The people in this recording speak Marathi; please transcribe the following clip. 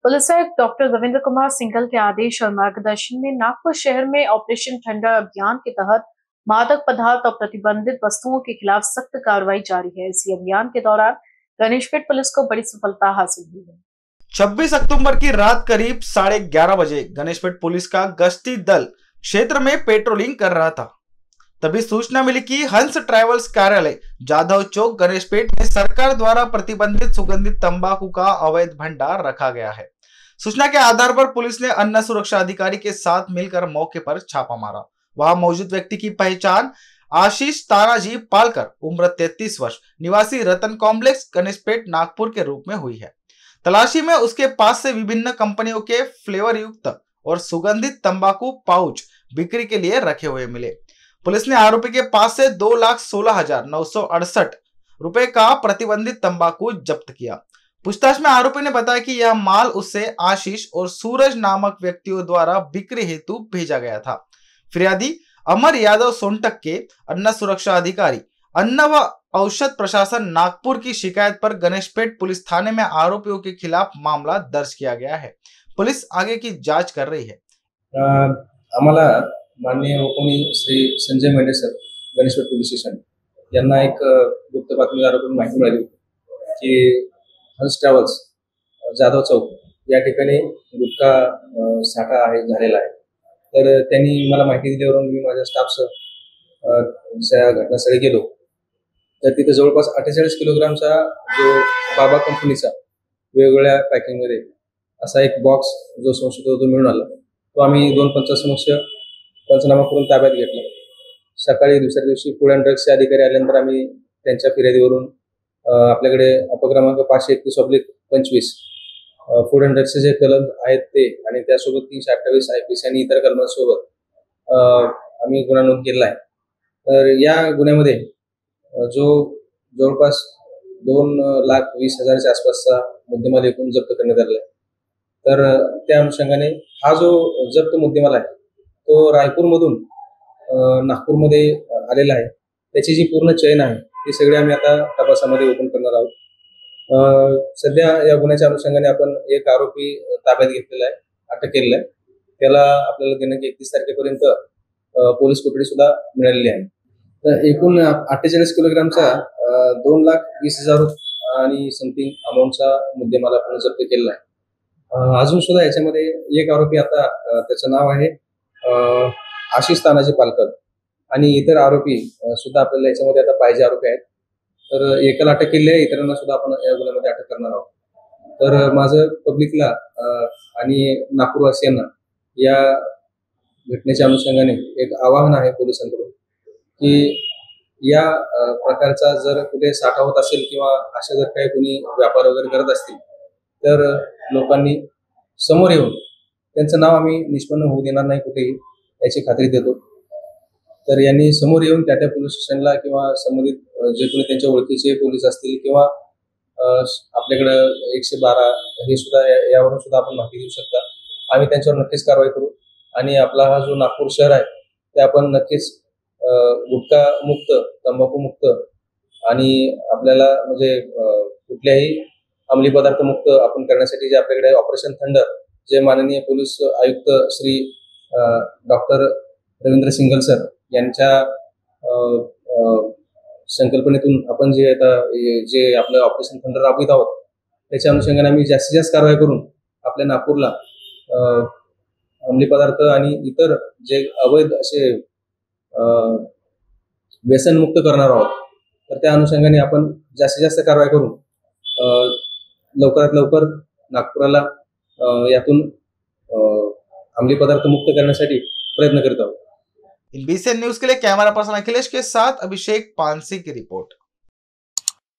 पुलिस आयुक्त डॉक्टर रविंद्र कुमार सिंघल के आदेश और मार्गदर्शन में नागपुर शहर में ऑपरेशन थंडर अभियान के तहत मादक पदार्थ और प्रतिबंधित वस्तुओं के खिलाफ सख्त कार्रवाई जारी है। इसी अभियान के दौरान गणेशपेट पुलिस को बड़ी सफलता हासिल हुई है। 26 अक्टूबर की रात करीब 11:30 बजे गणेशपेट पुलिस का गश्ती दल क्षेत्र में पेट्रोलिंग कर रहा था। तभी सूचना मिली कि हंस ट्रैवल्स कार्यालय जाधव चौक गणेशपेट में सरकार द्वारा प्रतिबंधित सुगंधित तंबाकू का अवैध भंडार रखा गया है। सूचना के आधार पर पुलिस ने अन्न सुरक्षा अधिकारी के साथ मिलकर मौके पर छापा मारा। वहां मौजूद व्यक्ति की पहचान आशीष तानाजी पालकर उम्र 33 वर्ष निवासी रतन कॉम्प्लेक्स गणेशपेट नागपुर के रूप में हुई है। तलाशी में उसके पास से विभिन्न कंपनियों के फ्लेवर युक्त और सुगंधित तंबाकू पाउच बिक्री के लिए रखे हुए मिले। पुलिस ने आरोपी के पास से 2,16,968 रुपए का प्रतिबंधित तंबाकू जब्त किया। पूछताछ में आरोपी ने बताया कि यह माल उसे आशीष और सूरज नामक व्यक्तियों द्वारा बिक्री हेतु भेजा गया था। फिरियादी अमर यादव सोनटक के अन्न सुरक्षा अधिकारी अन्न व औषध प्रशासन नागपुर की शिकायत पर गणेशपेट पुलिस थाने में आरोपियों के खिलाफ मामला दर्ज किया गया है। पुलिस आगे की जांच कर रही है। आम्हाला माननीय उपमुख्यमंत्री Shri Sanjay Mendhe sir Ganeshpeth police station यांना एक गुप्त बातमीदाराकडून माहिती मिळाली होती की हंस ट्रॅव्हल्स जाधव चौक या ठिकाणी गुटखा साठा झालेला आहे। तर त्यांनी मला माहिती दिल्यावरून मी माझ्या स्टाफसह घटनास्थळी गेलो। तर तिथे जवळपास 48 किलोग्रामचा जो बाबा कंपनीचा वेगवेगळ्या पॅकिंगमध्ये असा एक बॉक्स जो संशयित होता मिळून आला, तो आम्ही 2 पंचासमक्ष पंचनामा करून ताब्यात घेतला। सकाळी दुसऱ्या दिवशी फूड अँड ड्रग्सचे अधिकारी आल्यानंतर आम्ही त्यांच्या फिर्यादीवरून आपल्याकडे अपक्रमांक 531/25 फूड अँड ड्रग्सचे जे कलम आहेत ते आणि त्यासोबत 328 IPC आणि इतर कलमांसोबत आम्ही गुन्हा नोंद केला आहे। तर या गुन्ह्यामध्ये जो जवळपास 2,20,000च्या आसपासचा मुद्देमाल एकूण जप्त करण्यात आला आहे। तर त्या अनुषंगाने हा जो जप्त मुद्देमाल आहे तो रायपूरमधून नागपूरमध्ये आलेला आहे। त्याची जी पूर्ण चेन आहे ती सगळी आम्ही आता तपासामध्ये ओपन करणार आहोत। सध्या या गुन्ह्याच्या अनुषंगाने आपण एक आरोपी ताब्यात घेतलेला आहे, अटक केलेला आहे। त्याला आपल्याला दिनांक 31 तारखेपर्यंत पोलीस कोठडी सुद्धा मिळालेली आहे। तर एकूण 48 किलोग्रामचा 2,20,000 आणि समथिंग अमाऊंटचा मुद्देमाल आपण जप्त केलेला आहे। अजून सुद्धा याच्यामध्ये एक आरोपी आता त्याचं नाव आहे आशीष तानाजी पालकर आणि इतर आरोपी सुद्धा आपल्याला याच्यामध्ये आता पाहिजे आरोपी आहेत। तर एकाला अटक केली आहे, इतरांना सुद्धा आपण या गुन्ह्यामध्ये अटक करणार आहोत। तर माझं पब्लिकला आणि नागपूरवासियांना या घटनेच्या अनुषंगाने एक आवाहन आहे पोलिसांकडून की या प्रकारचा जर कुठे साठा होत असेल किंवा अशा जर काही कोणी व्यापार वगैरे करत असतील तर लोकांनी समोर येऊन त्यांचं नाव आम्ही निष्पन्न होऊ देणार नाही कुठेही याची खात्री देतो। तर यांनी समोर येऊन त्या पोलीस स्टेशनला किंवा संबंधित जे कोणी त्यांच्या ओळखीचे पोलीस असतील किंवा आपल्याकडे 112 हे सुद्धा यावरून सुद्धा आपण माहिती देऊ शकता। आम्ही त्यांच्यावर नक्कीच कारवाई करू आणि आपला हा जो नागपूर शहर आहे ते आपण नक्कीच गुटखा मुक्त, तंबाखू मुक्त आणि आपल्याला म्हणजे कुठल्याही अंमली पदार्थ मुक्त आपण करण्यासाठी जे आपल्याकडे ऑपरेशन थंडर जे माननीय पोलीस आयुक्त श्री डॉक्टर रविंद्र सिंघल सर यांच्या संकल्पनेतून आपण जे आता जे आपलं ऑपरेशन थंडर राबवित आहोत त्याच्या अनुषंगाने आम्ही जास्तीत जास्त कारवाई करून आपल्या नागपूरला अंमली पदार्थ आणि इतर जे अवैध असे व्यसनमुक्त करणार आहोत। तर त्या अनुषंगाने आपण जास्तीत जास्त कारवाई करून लवकरात लवकर नागपुराला यातून अंमली पदार्थ मुक्त करण्यासाठी प्रयत्न करत आहोत। इन BCN न्यूज के लिए कैमरा पर्सन अखिलेश के साथ अभिषेक पानसी की रिपोर्ट।